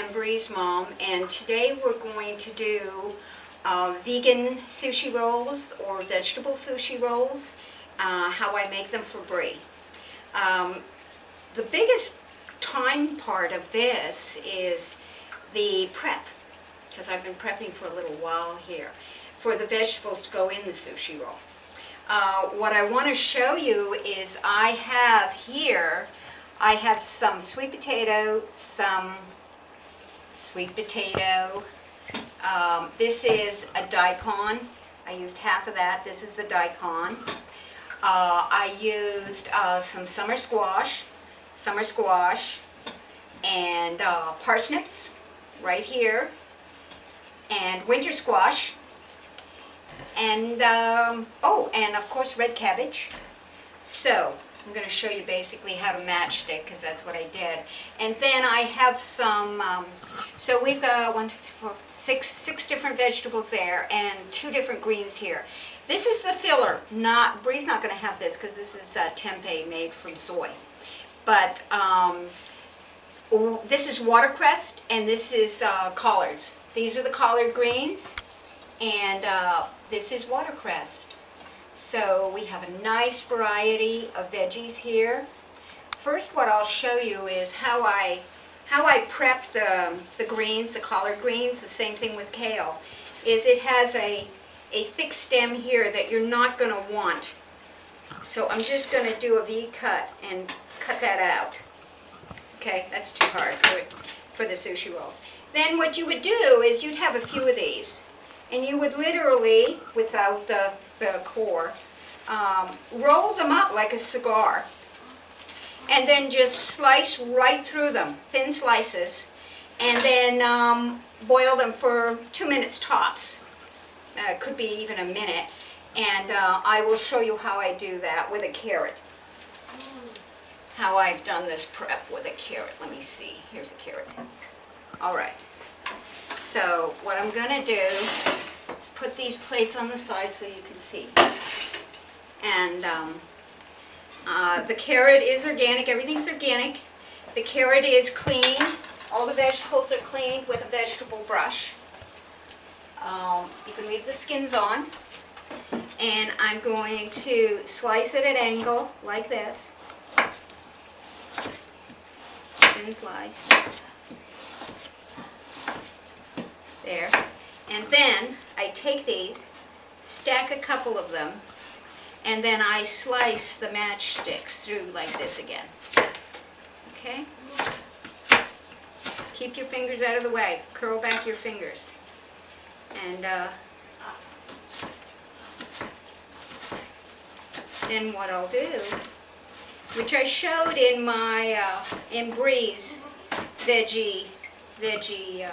am Bree's mom, and today we're going to do vegan sushi rolls or vegetable sushi rolls, how I make them for Bree. The biggest time part of this is the prep, because I've been prepping for a little while here, for the vegetables to go in the sushi roll. What I want to show you is I have some sweet potato, this is a daikon. I used half of that. This is the daikon. I used some summer squash, and parsnips right here, and winter squash, and and of course red cabbage. So I'm going to show you basically how to matchstick, because that's what I did. And then I have some, so we've got 1, 2, 3, 4, 6 different vegetables there, and 2 different greens here. This is the filler. Bree's not going to have this because this is tempeh made from soy. But this is watercress, and this is collards. These are the collard greens, and this is watercress. So we have a nice variety of veggies here. First, what I'll show you is how I prep the greens, the collard greens. The same thing with kale, is it has a thick stem here that you're not going to want. So I'm just going to do a V-cut and cut that out. Okay, that's too hard for the sushi rolls. Then what you would do is you'd have a few of these, and you would literally, without the core, roll them up like a cigar, and then just slice right through them, thin slices, and then boil them for 2 minutes tops. Could be even a minute, and I will show you how I do that with a carrot. How I've done this prep with a carrot. Let me see. Here's a carrot. All right. So what I'm going to do is put these plates on the side so you can see. And the carrot is organic. Everything's organic. The carrot is clean. All the vegetables are cleaned with a vegetable brush. You can leave the skins on. And I'm going to slice it at an angle like this. Thin slice. There. And then I take these, stack a couple of them, and then I slice the matchsticks through like this again. Okay? Keep your fingers out of the way. Curl back your fingers. And then what I'll do, which I showed in my in Bree's veggie video,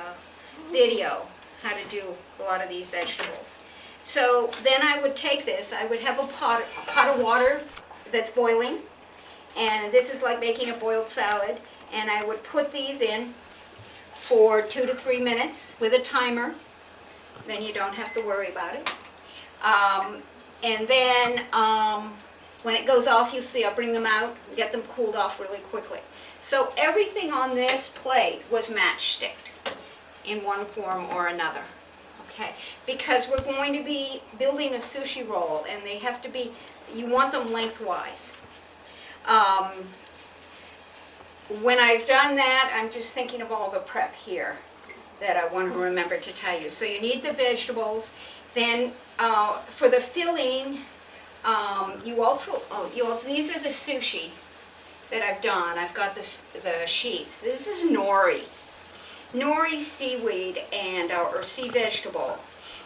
how to do a lot of these vegetables. So then I would take this, I would have a pot of water that's boiling, and this is like making a boiled salad, and I would put these in for 2 to 3 minutes with a timer. Then you don't have to worry about it. And then when it goes off, you'll see I'll bring them out and get them cooled off really quickly. So everything on this plate was matchsticked in one form or another. Okay, because we're going to be building a sushi roll, and they have to be, you want them lengthwise. When I've done that, I'm just thinking of all the prep here that I want to remember to tell you. So you need the vegetables. Then for the filling, you also these are the sushi that I've done. I've got the sheets. This is nori. Nori seaweed and or sea vegetable.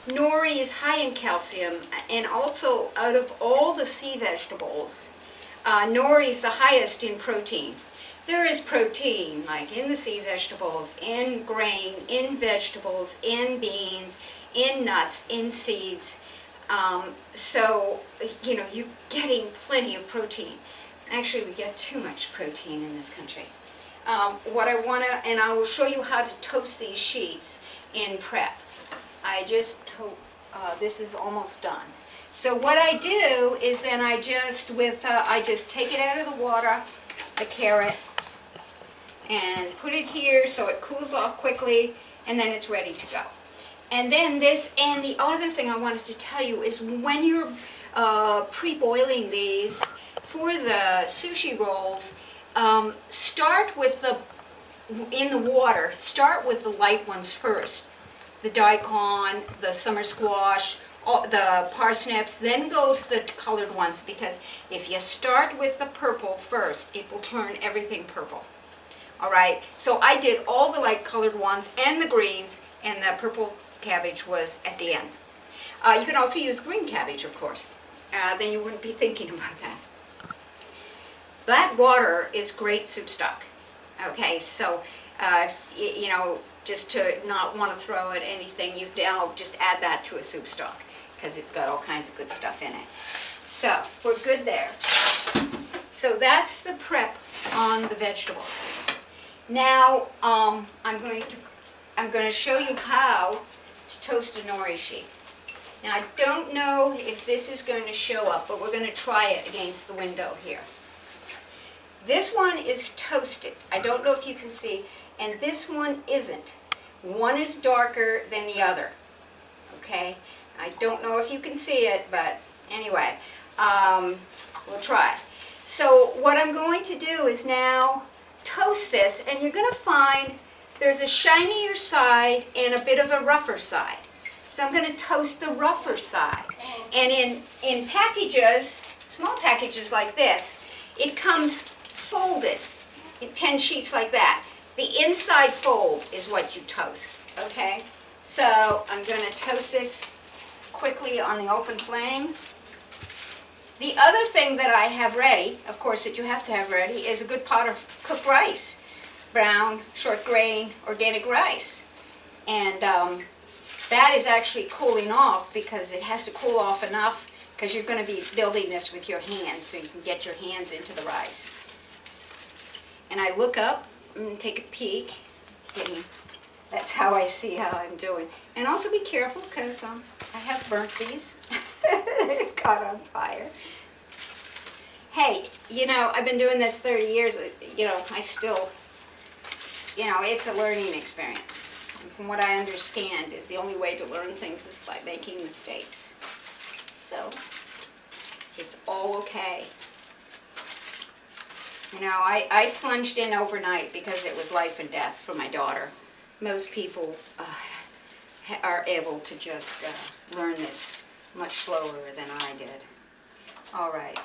Nori is high in calcium, and also out of all the sea vegetables, nori is the highest in protein. There is protein like in the sea vegetables, in grain, in vegetables, in beans, in nuts, in seeds. So, you know, you're getting plenty of protein. Actually, we get too much protein in this country. What I want to, and I will show you how to toast these sheets in prep. I just, this is almost done. So what I do is then I just take it out of the water, the carrot, and put it here so it cools off quickly, and then it's ready to go. And then this, and the other thing I wanted to tell you is when you're pre-boiling these for the sushi rolls, start with in the water, start with the light ones first. The daikon, the summer squash, the parsnips, then go to the colored ones, because if you start with the purple first, it will turn everything purple. All right, so I did all the light colored ones and the greens, and the purple cabbage was at the end. You can also use green cabbage, of course. Then you wouldn't be thinking about that. That water is great soup stock. Okay, so you know, just to not want to throw at anything, you now just add that to a soup stock, because it's got all kinds of good stuff in it. So we're good there. So that's the prep on the vegetables. Now I'm going to show you how to toast a nori sheet. Now I don't know if this is going to show up, but we're going to try it against the window here. This one is toasted. I don't know if you can see, and this one isn't. One is darker than the other. Okay? I don't know if you can see it, but anyway, we'll try. So what I'm going to do is now toast this, and you're going to find there's a shinier side and a bit of a rougher side. So I'm going to toast the rougher side. And in packages, small packages like this, it comes folded in 10 sheets like that. The inside fold is what you toast, okay? So I'm going to toast this quickly on the open flame. The other thing that I have ready, of course, that you have to have ready, is a good pot of cooked rice. Brown, short grain, organic rice. And that is actually cooling off, because it has to cool off enough, because you're going to be building this with your hands so you can get your hands into the rice. And I look up and take a peek. That's how I see how I'm doing. And also be careful, because I have burnt these. They caught on fire. Hey, you know, I've been doing this 30 years. You know, I still, you know, it's a learning experience. And from what I understand, is the only way to learn things is by making mistakes. So, it's all okay. You know, I plunged in overnight because it was life and death for my daughter. Most people are able to just learn this much slower than I did. All right,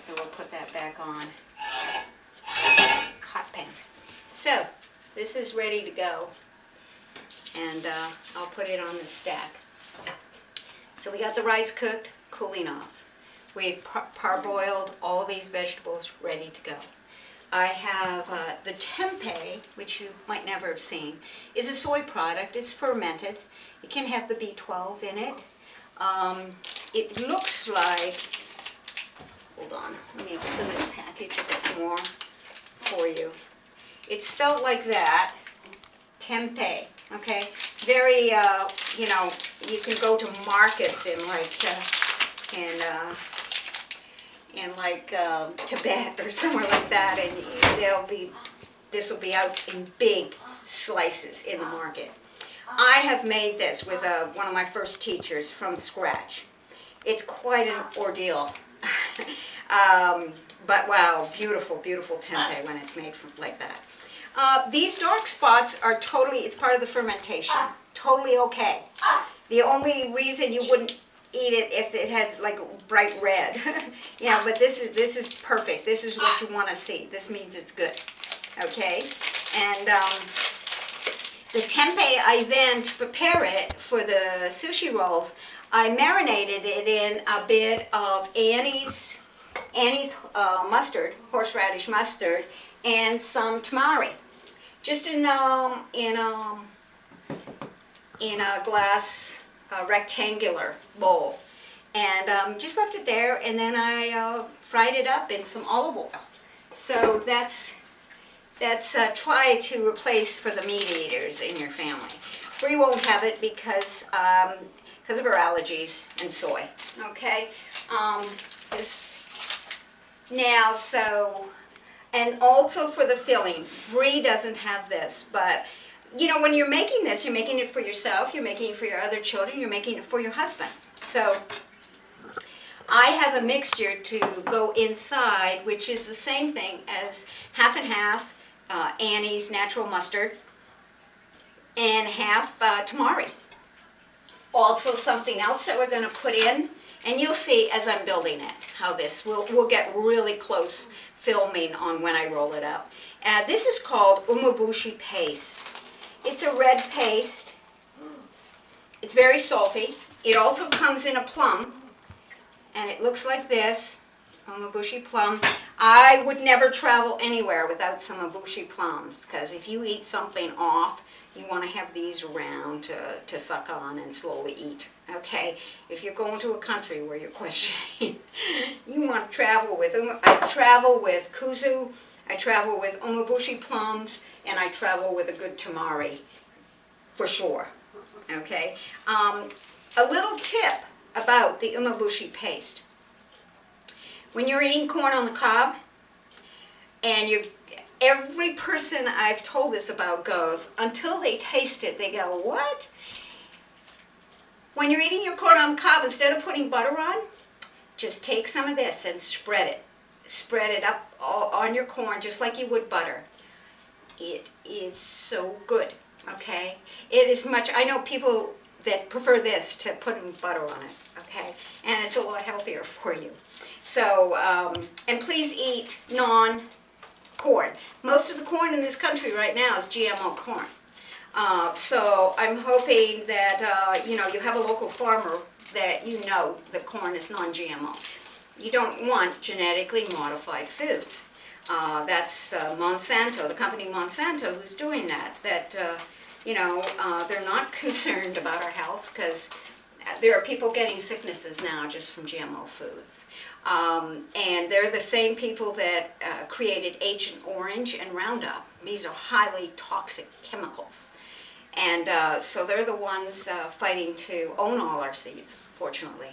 we'll put that back on. Hot pan. So, this is ready to go. And I'll put it on the stack. So we got the rice cooked, cooling off. We've parboiled all these vegetables ready to go. I have the tempeh, which you might never have seen, is a soy product. It's fermented. It can have the B12 in it. It looks like, hold on, let me open this package a bit more for you. It's spelled like that, tempeh, okay? Very, you know, you can go to markets in like Tibet or somewhere like that, and this will be out in big slices in the market. I have made this with one of my first teachers from scratch. It's quite an ordeal, but wow, beautiful, beautiful tempeh when it's made like that. These dark spots are totally, it's part of the fermentation, totally okay. The only reason you wouldn't eat it if it had like bright red, you know, but this is perfect. This is what you want to see. This means it's good, okay? And the tempeh, I then, to prepare it for the sushi rolls, I marinated it in a bit of Annie's mustard, horseradish mustard, and some tamari, just in a glass rectangular bowl, and just left it there, and then I fried it up in some olive oil. So that's try to replace for the meat eaters in your family. Bree won't have it because of her allergies and soy. Okay, And also for the filling, Bree doesn't have this, but you know, when you're making this, you're making it for yourself, you're making it for your other children, you're making it for your husband. So I have a mixture to go inside, which is the same thing as half and half Annie's natural mustard and half tamari. Also something else that we're going to put in, and you'll see as I'm building it how this we'll get really close filming on when I roll it out. This is called Umeboshi Paste. It's a red paste. It's very salty. It also comes in a plum, and it looks like this, Umeboshi plum. I would never travel anywhere without some Umeboshi plums, because if you eat something off, you want to have these around to suck on and slowly eat, okay? If you're going to a country where you're questioning, you want to travel with, I travel with kuzu, I travel with Umeboshi plums, and I travel with a good tamari, for sure, okay? A little tip about the Umeboshi paste. When you're eating corn on the cob, and every person I've told this about goes, until they taste it, they go, what? When you're eating your corn on the cob, instead of putting butter on, just take some of this and spread it. Spread it up on your corn just like you would butter. It is so good, okay? It is much, I know people that prefer this to putting butter on it, okay? And it's a lot healthier for you. So, and please eat non-corn. Most of the corn in this country right now is GMO corn. So I'm hoping that, you know, you have a local farmer that you know the corn is non-GMO. You don't want genetically modified foods. That's Monsanto, the company Monsanto, who's doing that. You know, they're not concerned about our health because there are people getting sicknesses now just from GMO foods. And they're the same people that created Agent Orange and Roundup. These are highly toxic chemicals. And so they're the ones fighting to own all our seeds, fortunately.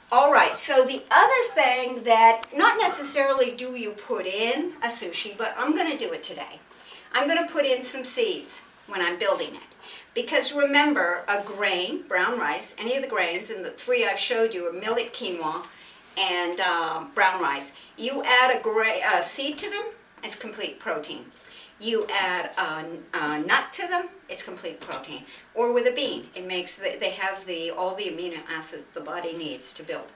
All right, so the other thing that not necessarily do you put in a sushi, but I'm going to do it today. I'm going to put in some seeds when I'm building it. Because remember, a grain, brown rice, any of the grains, and the three I've showed you are millet, quinoa, and brown rice. You add a seed to them, it's complete protein. You add a nut to them, it's complete protein. Or with a bean, it makes they have all the amino acids the body needs to build.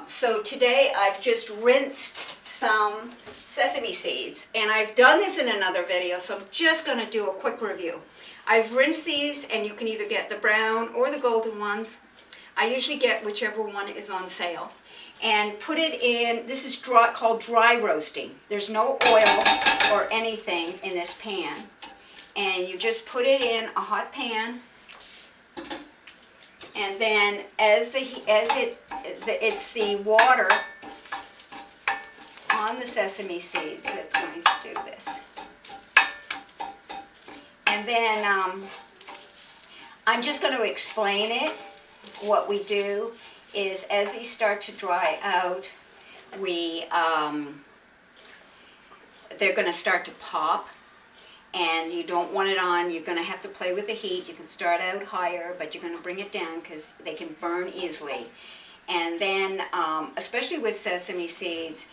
So today I've just rinsed some sesame seeds, and I've done this in another video, so I'm just going to do a quick review. I've rinsed these, and you can either get the brown or the golden ones. I usually get whichever one is on sale. And put it in, this is called dry roasting. There's no oil or anything in this pan. And you just put it in a hot pan. And then it's the water on the sesame seeds that's going to do this. And then I'm just going to explain it. What we do is as these start to dry out, they're going to start to pop, and you don't want it on. You're going to have to play with the heat. You can start out higher, but you're going to bring it down because they can burn easily. And then, especially with sesame seeds,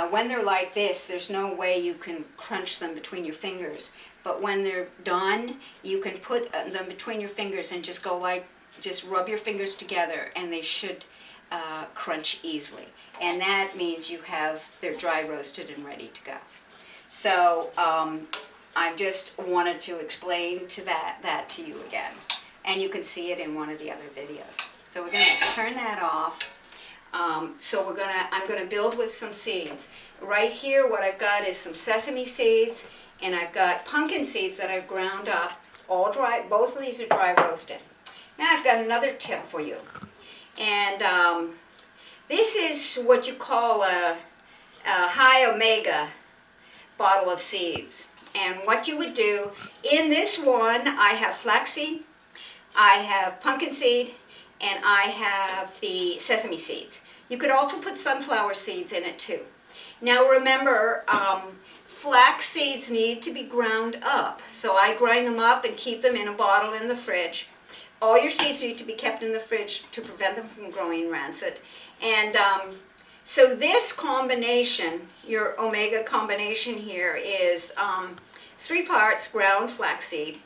when they're like this, there's no way you can crunch them between your fingers. But when they're done, you can put them between your fingers and just rub your fingers together, and they should crunch easily. And that means they're dry roasted and ready to go. So I just wanted to explain that to you again. And you can see it in one of the other videos. So we're going to turn that off. So I'm going to build with some seeds. Right here, what I've got is some sesame seeds, and I've got pumpkin seeds that I've ground up, all dry. Both of these are dry roasted. Now I've got another tip for you. And this is what you call a high omega bottle of seeds. And what you would do, in this one, I have flaxseed, I have pumpkin seed, and I have the sesame seeds. You could also put sunflower seeds in it too. Now remember, flax seeds need to be ground up. So I grind them up and keep them in a bottle in the fridge. All your seeds need to be kept in the fridge to prevent them from growing rancid. And so this combination, your omega combination here, is 3 parts ground flaxseed,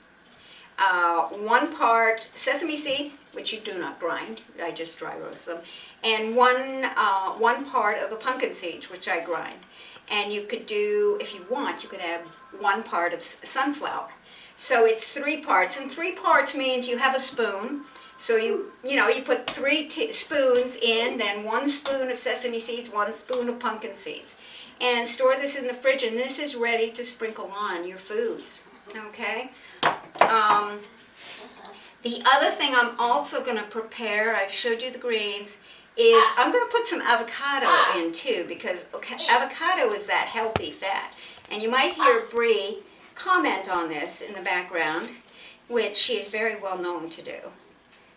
1 part sesame seed, which you do not grind, I just dry roast them, and one part of the pumpkin seeds, which I grind. And you could do, if you want, you could add 1 part of sunflower. So it's 3 parts, and 3 parts means you have a spoon. So you put 3 spoons in, then 1 spoon of sesame seeds, 1 spoon of pumpkin seeds, and store this in the fridge. And this is ready to sprinkle on your foods. Okay. The other thing I'm also going to prepare, I've showed you the greens, is I'm going to put some avocado in too, because avocado is that healthy fat. And you might hear Bree comment on this in the background, which she is very well known to do.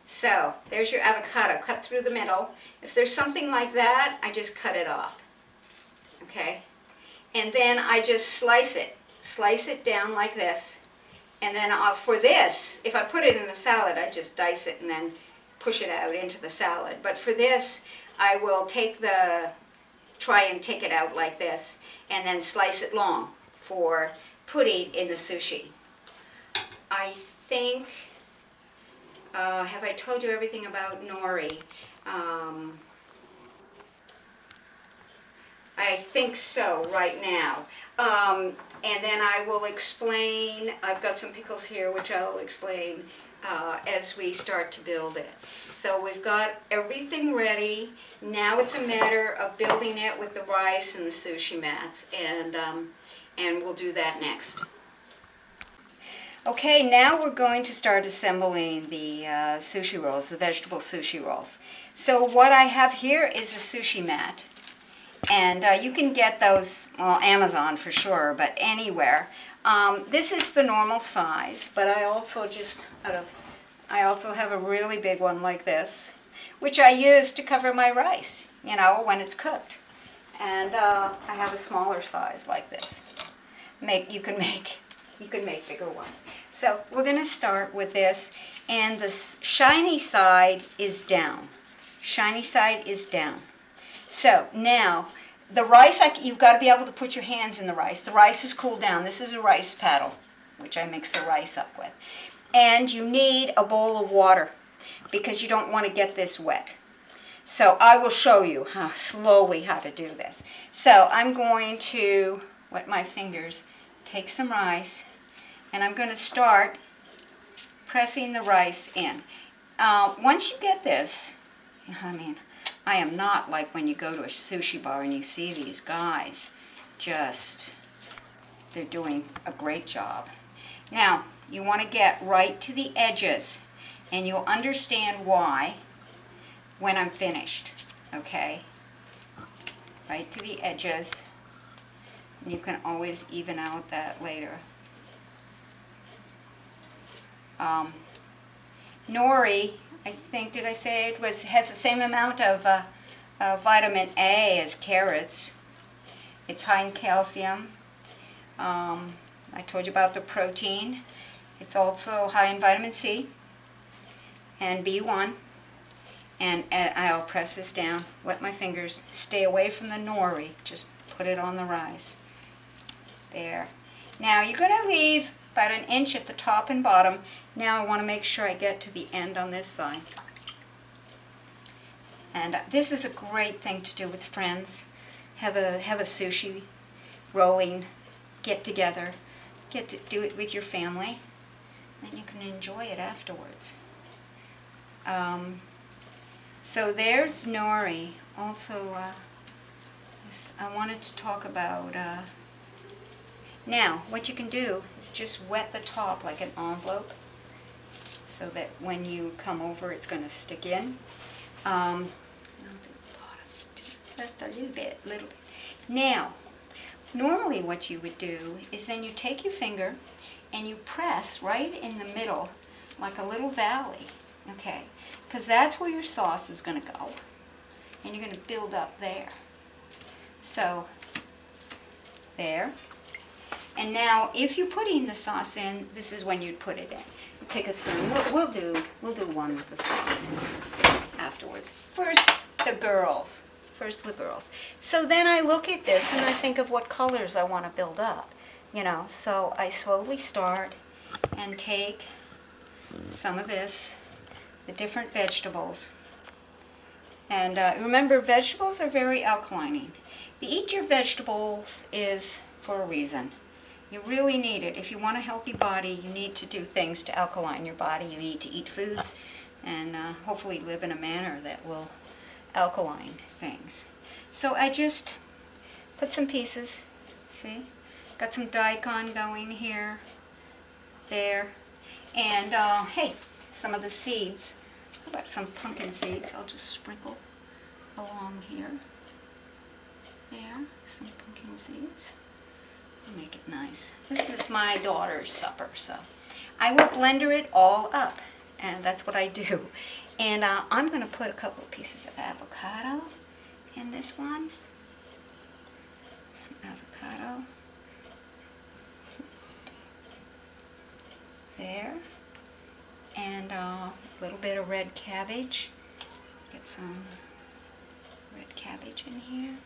So there's your avocado cut through the middle. If there's something like that, I just cut it off. Okay? And then I just slice it down like this. And then for this, if I put it in a salad, I just dice it and then push it out into the salad. But for this, I will try and take it out like this and then slice it long for putting in the sushi. I think, have I told you everything about nori? I think so right now. And then I will explain, I've got some pickles here which I'll explain as we start to build it. So we've got everything ready. Now it's a matter of building it with the rice and the sushi mats, and we'll do that next. Okay, now we're going to start assembling the sushi rolls, the vegetable sushi rolls. So what I have here is a sushi mat. And you can get those, well, Amazon for sure, but anywhere. This is the normal size, but I also have a really big one like this, which I use to cover my rice, when it's cooked. And I have a smaller size like this. You can make bigger ones. So we're going to start with this, and the shiny side is down. Shiny side is down. So now, the rice, you've got to be able to put your hands in the rice. The rice is cooled down. This is a rice paddle, which I mix the rice up with. And you need a bowl of water because you don't want to get this wet. So I will show you slowly how to do this. So I'm going to wet my fingers, take some rice, and I'm going to start pressing the rice in. Once you get this, I am not like when you go to a sushi bar and you see these guys they're doing a great job. Now, you want to get right to the edges, and you'll understand why when I'm finished, okay? Right to the edges, and you can always even out that later. Nori, I think, did I say it has the same amount of vitamin A as carrots. It's high in calcium. I told you about the protein. It's also high in vitamin C and B1. And I'll press this down, wet my fingers, stay away from the nori, just put it on the rice. There. Now you're going to leave about 1 inch at the top and bottom. Now I want to make sure I get to the end on this side. And this is a great thing to do with friends. Have a sushi rolling get together. Get to do it with your family, and you can enjoy it afterwards. So there's nori. Also, I wanted to talk about. Now, what you can do is just wet the top like an envelope, so that when you come over, it's going to stick in. Just a little bit. Now, normally what you would do is then you take your finger and you press right in the middle like a little valley, okay? Because that's where your sauce is going to go. And you're going to build up there. So There. And now, if you're putting the sauce in, this is when you'd put it in. Take a spoon. We'll do one with the sauce afterwards. First, the girls. So then I look at this and I think of what colors I want to build up. So I slowly start and take some of this, the different vegetables. And remember, vegetables are very alkalining. The Eat Your Vegetables is for a reason. You really need it. If you want a healthy body, you need to do things to alkaline your body. You need to eat foods and hopefully live in a manner that will alkaline things. So I just put some pieces, see? Got some daikon going here, there. And hey, some of the seeds. How about some pumpkin seeds? I'll just sprinkle along here. There, some pumpkin seeds. Make it nice. This is my daughter's supper, so I will blender it all up, and that's what I do. And I'm going to put a couple of pieces of avocado in this one. Some avocado. There. And a little bit of red cabbage. Get some red cabbage in here.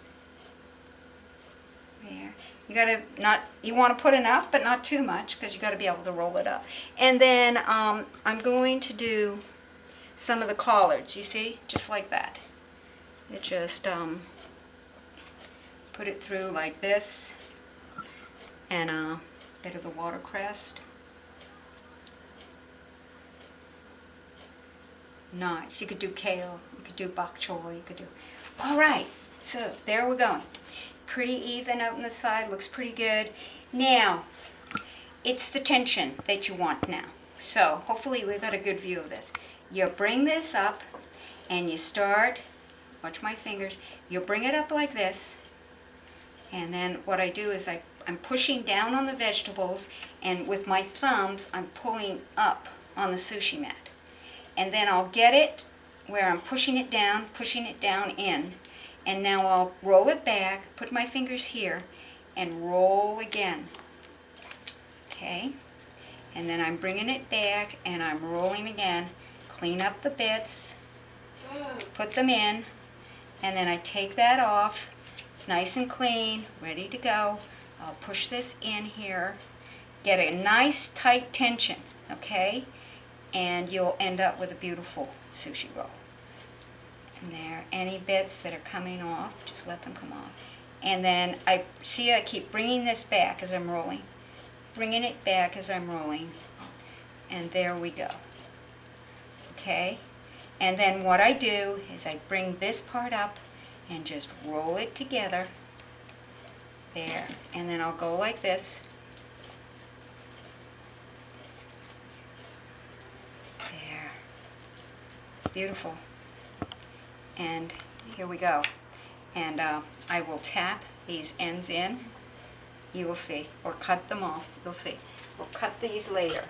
There. You want to put enough, but not too much, because you got to be able to roll it up. And then I'm going to do some of the collards, you see, just like that. You just put it through like this, and a bit of the watercress. Nice. You could do kale, you could do bok choy, you could do. All right, so there we're going. Pretty even out on the side, looks pretty good. Now, it's the tension that you want now. So hopefully we've got a good view of this. You bring this up and you start, watch my fingers, you bring it up like this, and then what I do is I'm pushing down on the vegetables, and with my thumbs I'm pulling up on the sushi mat. And then I'll get it where I'm pushing it down in. And now I'll roll it back, put my fingers here, and roll again. Okay? And then I'm bringing it back, and I'm rolling again. Clean up the bits, put them in, and then I take that off. It's nice and clean, ready to go. I'll push this in here, get a nice tight tension, okay? And you'll end up with a beautiful sushi roll. And there, any bits that are coming off, just let them come off. And then I keep bringing this back as I'm rolling. Bringing it back as I'm rolling. And there we go. Okay? And then what I do is I bring this part up and just roll it together. There. And then I'll go like this. There. Beautiful. And here we go. And I will tap these ends in. You will see. Or cut them off. You'll see. We'll cut these later.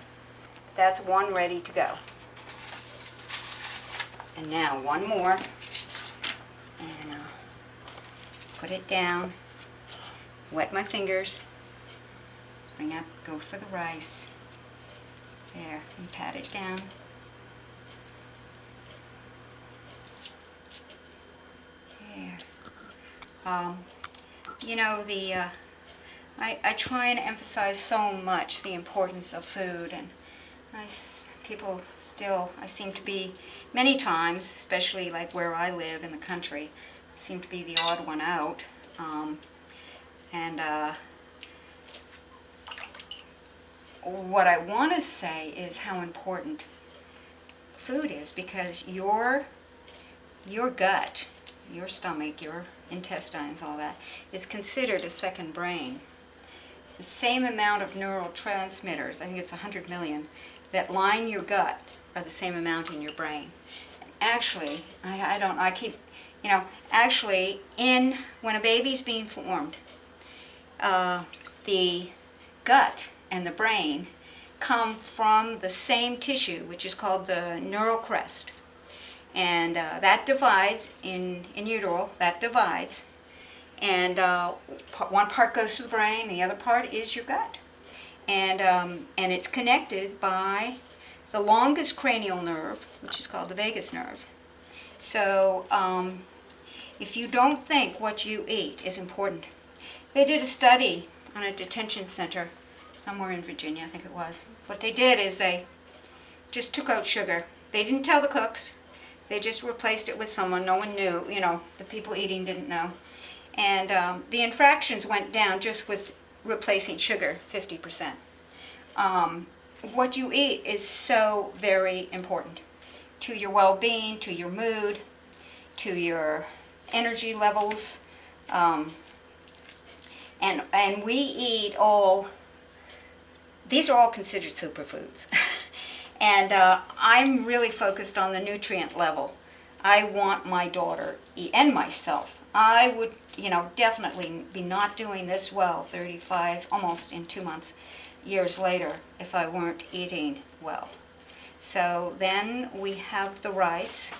That's one ready to go. And now one more. And put it down. Wet my fingers. Bring up, go for the rice. There. And pat it down. You know, I try and emphasize so much the importance of food, and people still, I seem to be, many times, especially like where I live in the country, I seem to be the odd one out. What I want to say is how important food is, because your gut, your stomach, your intestines, all that, is considered a second brain. The same amount of neurotransmitters, I think it's 100 million, that line your gut are the same amount in your brain. Actually, actually, when a baby's being formed, the gut and the brain come from the same tissue, which is called the neural crest. And that divides in utero, that divides, And one part goes to the brain, the other part is your gut. And it's connected by the longest cranial nerve, which is called the vagus nerve. So if you don't think what you eat is important. They did a study on a detention center somewhere in Virginia, I think it was. What they did is they just took out sugar. They didn't tell the cooks. They just replaced it with someone. No one knew, you know, the people eating didn't know. And the infractions went down just with replacing sugar, 50%. What you eat is so very important to your well-being, to your mood, to your energy levels. And we eat all, these are all considered superfoods. And I'm really focused on the nutrient level. I want my daughter and myself. I would, you know, definitely be not doing this well 35, almost in 2 months, years later, if I weren't eating well. So then we have the rice,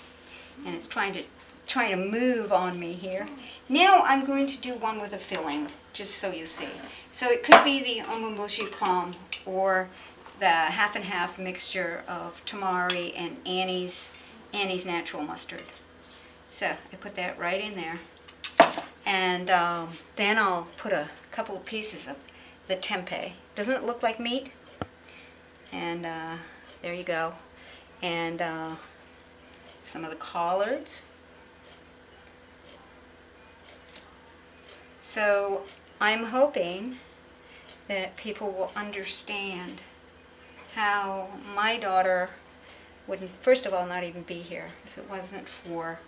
and it's trying to move on me here. Now I'm going to do one with a filling, just so you see. So it could be the Umeboshi plum or the half and half mixture of tamari and Annie's natural mustard. So I put that right in there. And then I'll put a couple of pieces of the tempeh. Doesn't it look like meat? And there you go. And some of the collards. So I'm hoping that people will understand how my daughter would, first of all, not even be here if it wasn't for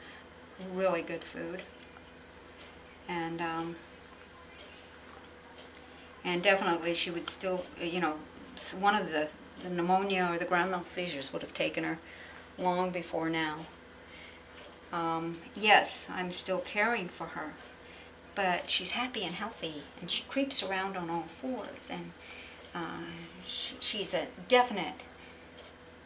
really good food. And definitely she would still, you know, one of the pneumonia or the grand mal seizures would have taken her long before now. Yes, I'm still caring for her, but she's happy and healthy, and she creeps around on all fours, and she's a definite,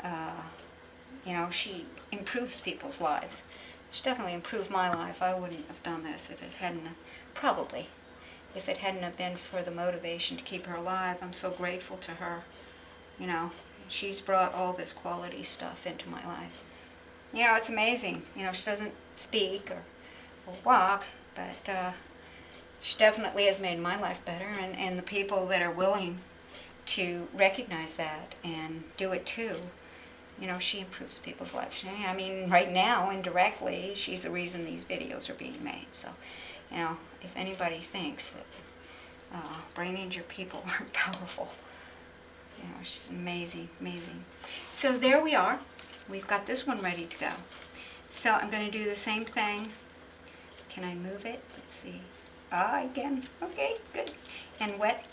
you know, she improves people's lives. She definitely improved my life. I wouldn't have done this if it hadn't, probably, if it hadn't have been for the motivation to keep her alive. I'm so grateful to her. You know, she's brought all this quality stuff into my life. You know, it's amazing. You know, she doesn't speak or walk, but she definitely has made my life better, and the people that are willing to recognize that and do it too. You know, she improves people's lives. I mean, right now, indirectly, she's the reason these videos are being made. So, you know, if anybody thinks that brain injured people aren't powerful, you know, she's amazing, amazing. So there we are. We've got this one ready to go. So I'm going to do the same thing. Can I move it? Let's see. I can. Okay, good. And wet,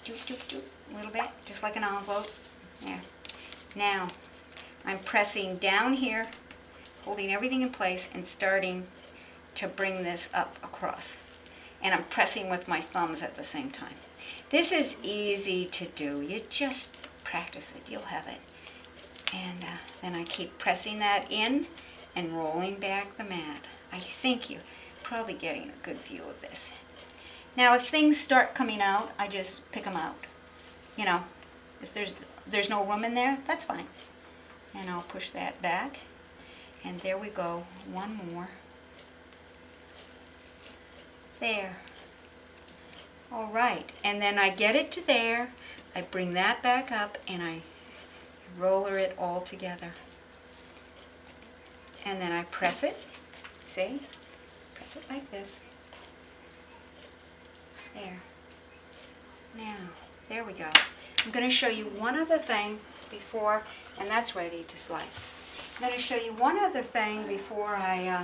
a little bit, just like an envelope. There. Now, I'm pressing down here, holding everything in place, and starting to bring this up across. And I'm pressing with my thumbs at the same time. This is easy to do. You just practice it. You'll have it. And then I keep pressing that in and rolling back the mat. I think you're probably getting a good view of this. Now, if things start coming out, I just pick them out. You know, if there's no room in there, that's fine. And I'll push that back. And there we go. One more. There. All right. And then I get it to there. I bring that back up and I roller it all together. And then I press it. See? Press it like this. There. Now, there we go. I'm going to show you one other thing before, and that's ready to slice. I'm going to show you one other thing before I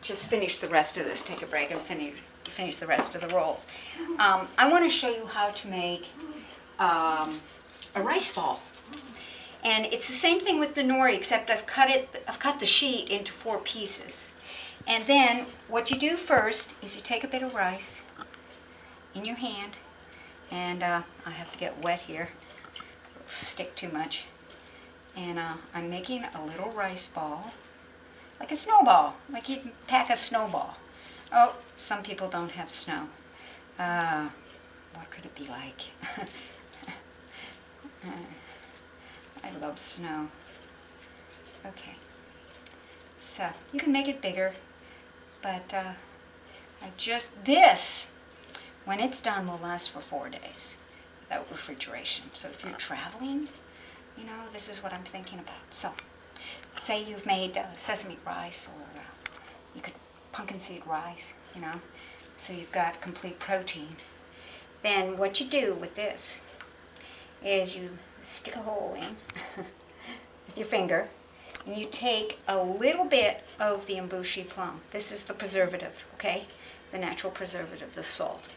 just finish the rest of this. Take a break and finish the rest of the rolls. I want to show you how to make a rice ball. And it's the same thing with the nori, except I've cut the sheet into 4 pieces. And then what you do first is you take a bit of rice in your hand, and I have to get wet here. It'll stick too much. And I'm making a little rice ball, like a snowball, like you'd pack a snowball. Oh, some people don't have snow. What could it be like? I love snow. Okay, so you can make it bigger, but this, when it's done, will last for 4 days without refrigeration. So if you're traveling, you know, this is what I'm thinking about. So, say you've made sesame rice, or you could pumpkin seed rice, you know, so you've got complete protein. Then what you do with this is you stick a hole in with your finger, and you take a little bit of the Umeboshi plum. This is the preservative, okay? The natural preservative, the salt.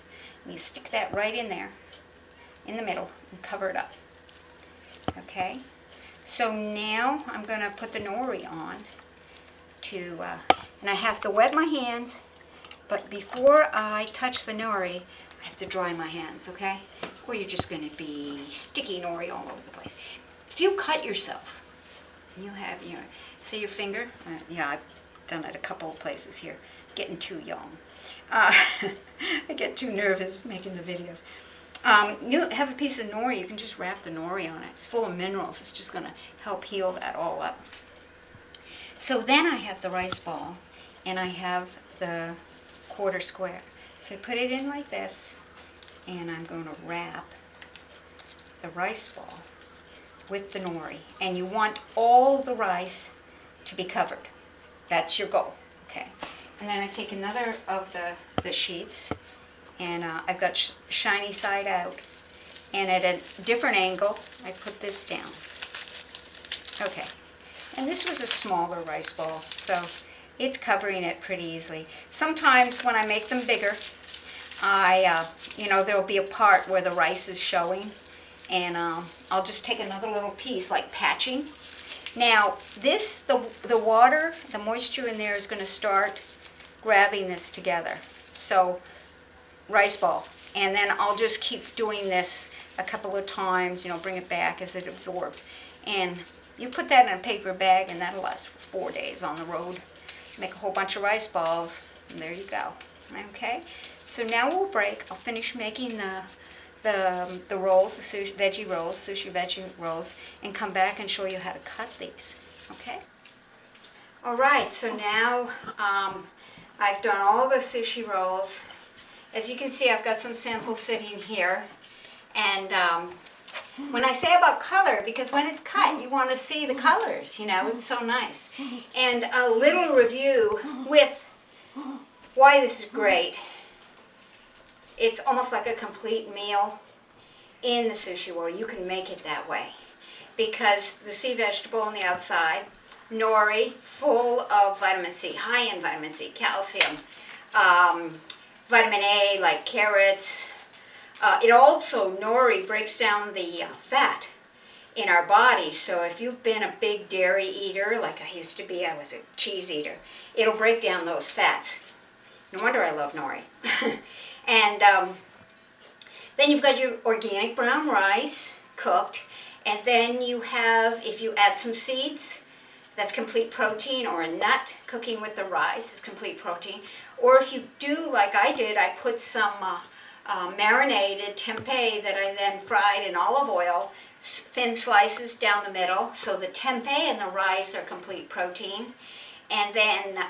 And you stick that right in there, in the middle, and cover it up. Okay? So now I'm going to put the nori on and I have to wet my hands, but before I touch the nori, I have to dry my hands, okay? Or you're just going to be sticky nori all over the place. If you cut yourself, you have, see your finger? Yeah, I've done it a couple of places here. Getting too young. I get too nervous making the videos. You have a piece of nori, you can just wrap the nori on it. It's full of minerals. It's just going to help heal that all up. So then I have the rice ball, and I have the quarter square. So I put it in like this, and I'm going to wrap the rice ball with the nori. And you want all the rice to be covered. That's your goal, okay? And then I take another of the sheets, and I've got shiny side out, and at a different angle I put this down. Okay, and this was a smaller rice ball, so it's covering it pretty easily. Sometimes when I make them bigger, there'll be a part where the rice is showing, and I'll just take another little piece, like patching. Now the water, the moisture in there is going to start grabbing this together. So rice ball, and then I'll just keep doing this a couple of times, bring it back as it absorbs. And you put that in a paper bag, and that'll last for 4 days on the road. Make a whole bunch of rice balls, and there you go. Okay, so now we'll break. I'll finish making the rolls, the sushi veggie rolls, and come back and show you how to cut these. Okay. All right, so now I've done all the sushi rolls. As you can see, I've got some samples sitting here. And when I say about color, because when it's cut, you want to see the colors, it's so nice. And a little review with why this is great. It's almost like a complete meal in the sushi roll. You can make it that way. Because the sea vegetable on the outside, nori, full of vitamin C, high in vitamin C, calcium, vitamin A, like carrots. It also, nori breaks down the fat in our body. So if you've been a big dairy eater, like I used to be, I was a cheese eater, it'll break down those fats. No wonder I love nori. And then you've got your organic brown rice cooked. And then you have, if you add some seeds, that's complete protein, or a nut cooking with the rice is complete protein. Or if you do like I did, I put some marinated tempeh that I then fried in olive oil, thin slices down the middle. So the tempeh and the rice are complete protein. And then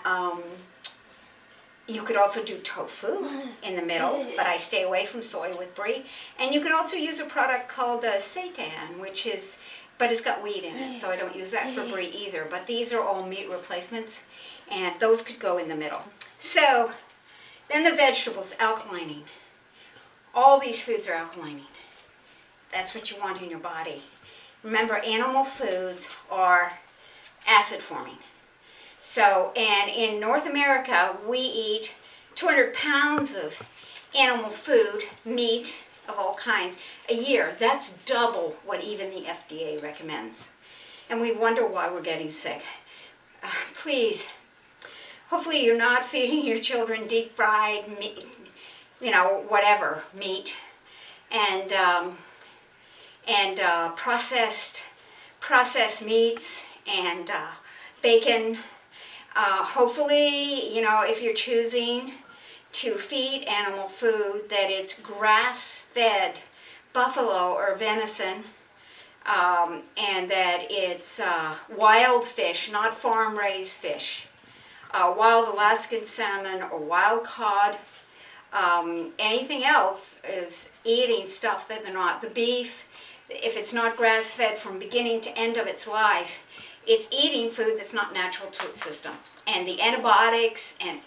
you could also do tofu in the middle, but I stay away from soy with Bree. And you can also use a product called seitan, but it's got wheat in it, so I don't use that for Bree either. But these are all meat replacements, and those could go in the middle. So then the vegetables, alkalining. All these foods are alkalining. That's what you want in your body. Remember, animal foods are acid forming. So, and in North America, we eat 200 pounds of animal food, meat of all kinds, a year. That's double what even the FDA recommends. And we wonder why we're getting sick. Please, hopefully you're not feeding your children deep fried meat, whatever, meat, and processed meats, and bacon. Hopefully, you know, if you're choosing to feed animal food, that it's grass-fed buffalo or venison, and that it's wild fish, not farm-raised fish. Wild Alaskan salmon or wild cod. Anything else is eating stuff that they're not. The beef, if it's not grass-fed from beginning to end of its life, it's eating food that's not natural to its system. And the antibiotics and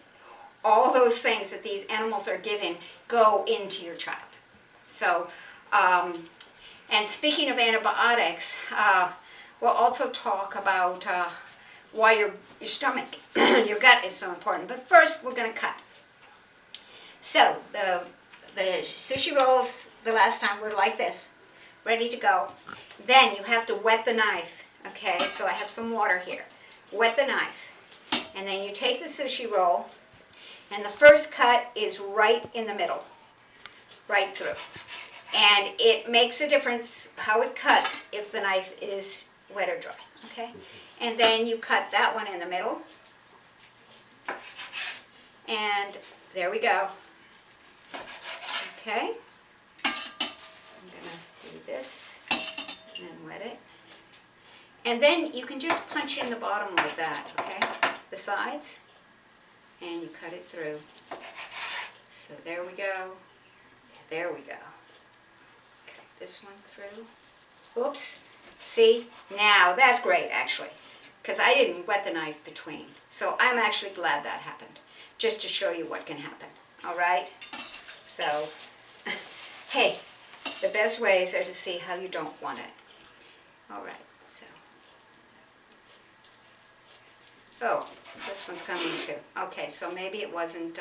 all those things that these animals are given go into your child. So, and speaking of antibiotics, we'll also talk about why your stomach, your gut is so important. But first, we're going to cut. So, the sushi rolls, the last time, were like this, ready to go. Then you have to wet the knife. Okay, so I have some water here. Wet the knife. And then you take the sushi roll, and the first cut is right in the middle, right through. And it makes a difference how it cuts if the knife is wet or dry, okay? And then you cut that one in the middle. And there we go. Okay? I'm gonna do this and then wet it. And then you can just punch in the bottom like that, okay? The sides, and you cut it through. So there we go. There we go. Cut this one through. Oops. See? Now, that's great, actually, because I didn't wet the knife between. So I'm actually glad that happened, just to show you what can happen. All right? So, hey, the best ways are to see how you don't want it. All right, so. Oh, this one's coming too. Okay, so maybe it wasn't,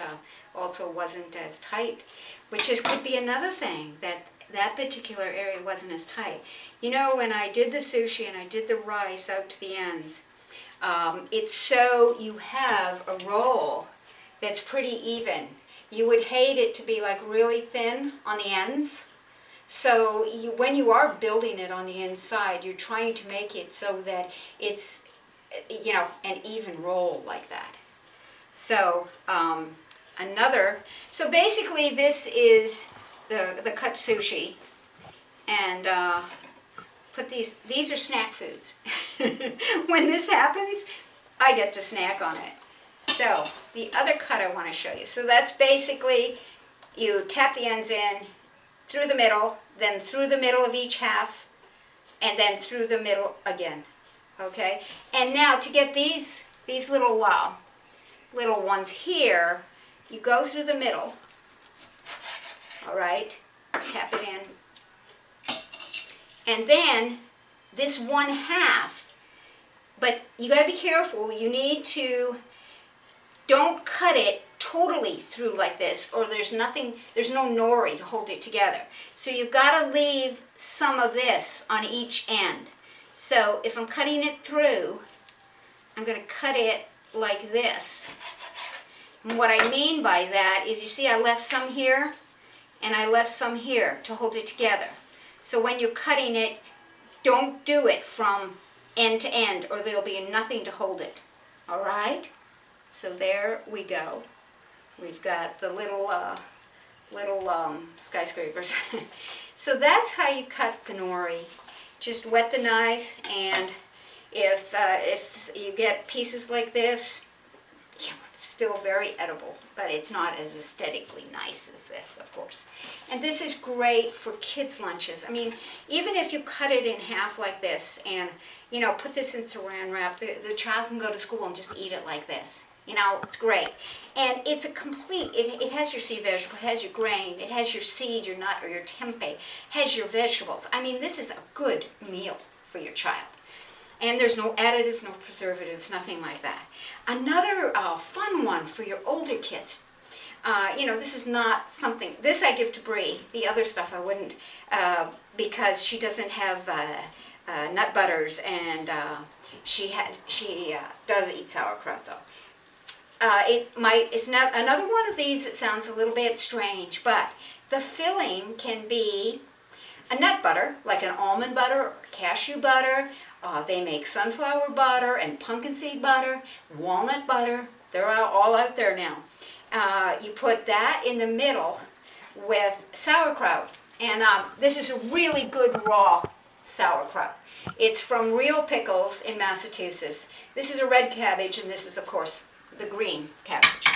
also wasn't as tight, which could be another thing, that particular area wasn't as tight. You know, when I did the sushi and I did the rice out to the ends, it's so you have a roll that's pretty even. You would hate it to be like really thin on the ends. So when you are building it on the inside, you're trying to make it so that it's, you know, an even roll like that. So so basically this is the cut sushi, and put these are snack foods. When this happens, I get to snack on it. So the other cut I want to show you. So that's basically, you tap the ends in, through the middle, then through the middle of each half, and then through the middle again. Okay, and now to get these little ones here, you go through the middle. All right, tap it in, and then this one half. But you got to be careful. You need to don't cut it totally through like this, or there's no nori to hold it together. So you've got to leave some of this on each end. So if I'm cutting it through, I'm going to cut it like this. And what I mean by that is, you see I left some here and I left some here to hold it together. So when you're cutting it, don't do it from end to end, or there'll be nothing to hold it. All right? So there we go. We've got the little skyscrapers. So that's how you cut the nori. Just wet the knife, and if you get pieces like this, you know, it's still very edible, but it's not as aesthetically nice as this, of course. And this is great for kids' lunches. I mean, even if you cut it in half like this and, you know, put this in saran wrap, the child can go to school and just eat it like this. You know, it's great. And it's a complete, it has your sea vegetable, it has your grain, it has your seed, your nut, or your tempeh, has your vegetables. I mean, this is a good meal for your child. And there's no additives, no preservatives, nothing like that. Another fun one for your older kids. You know, this is not something, this I give to Bree. The other stuff I wouldn't, because she doesn't have nut butters, and she does eat sauerkraut though. It's not another one of these that sounds a little bit strange, but the filling can be a nut butter, like an almond butter or cashew butter, They make sunflower butter and pumpkin seed butter, walnut butter. They're all out there now. You put that in the middle with sauerkraut. And this is a really good raw sauerkraut. It's from Real Pickles in Massachusetts. This is a red cabbage, and this is, of course, the green cabbage.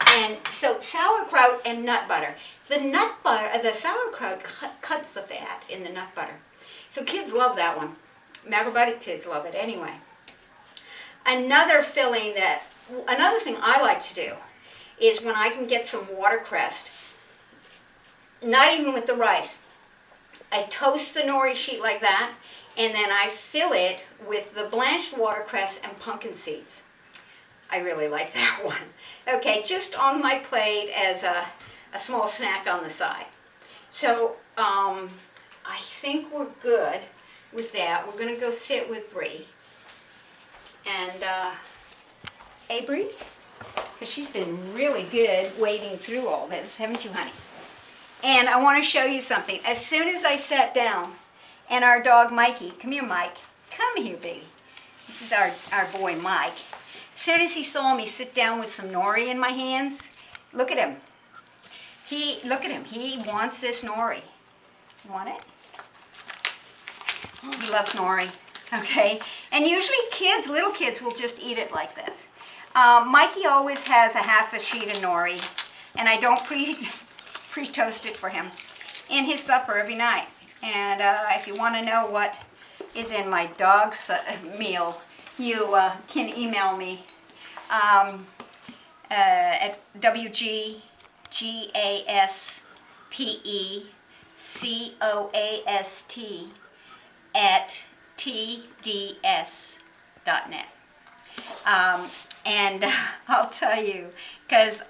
And so sauerkraut and nut butter. The sauerkraut cuts the fat in the nut butter. So kids love that one. Macrobiotic kids love it anyway. Another thing I like to do is when I can get some watercress, not even with the rice, I toast the nori sheet like that, and then I fill it with the blanched watercress and pumpkin seeds. I really like that one. Okay, just on my plate as a small snack on the side. So I think we're good with that. We're going to go sit with Bree. And, hey Bree? Because she's been really good wading through all this, haven't you, honey? And I want to show you something. As soon as I sat down, and our dog Mikey, come here Mike, come here baby. This is our boy Mike. As soon as he saw me sit down with some nori in my hands, look at him. Look at him, he wants this nori. You want it? He loves nori, okay? And usually little kids will just eat it like this. Mikey always has a half a sheet of nori, and I don't pre-toast it for him in his supper every night. And if you want to know what is in my dog's meal, you can email me at wgaspeast@tds.net. And I'll tell you, because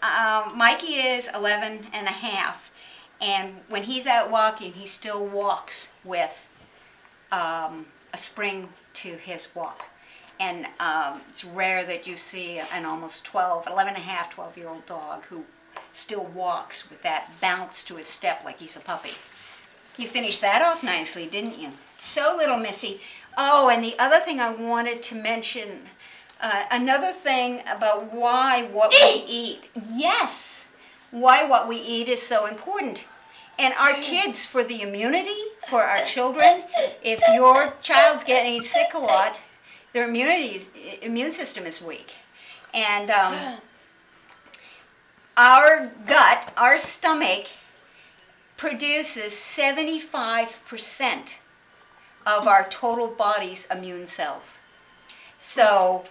Mikey is 11 and a half, and when he's out walking, he still walks with a spring to his walk. And it's rare that you see an almost 11 and a half, 12-year-old dog who still walks with that bounce to his step like he's a puppy. You finished that off nicely, didn't you? So little Missy. Oh, and the other thing I wanted to mention, another thing about why what we eat. Yes, why what we eat is so important. And our kids, for the immunity, for our children, if your child's getting sick a lot, their immune system is weak. And our gut, our stomach, produces 75% of our total body's immune cells. So,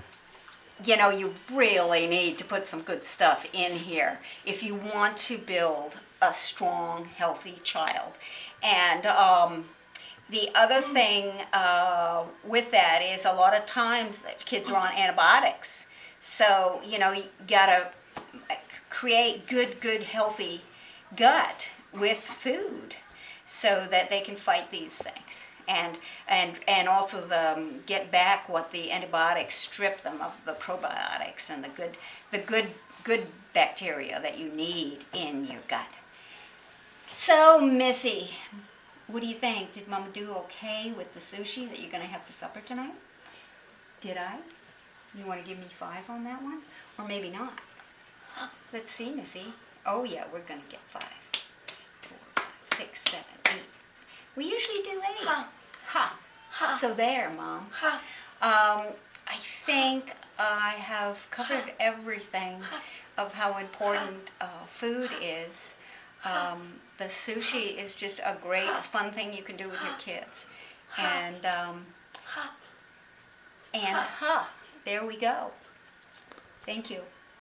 you know, you really need to put some good stuff in here if you want to build a strong, healthy child. And the other thing with that is a lot of times that kids are on antibiotics. So, you know, you gotta create good, healthy gut with food so that they can fight these things. And also get back what the antibiotics strip them of, the probiotics and the good bacteria that you need in your gut. So Missy, what do you think? Did Mama do okay with the sushi that you're going to have for supper tonight? Did I? You want to give me 5 on that one? Or maybe not? Let's see, Missy. Oh yeah, we're going to get 5. 4, 5, 6, 7, 8. We usually do 8. Ha. So there, Mom. I think I have covered everything of how important food is. The sushi is just a great, fun thing you can do with your kids. And there we go. Thank you.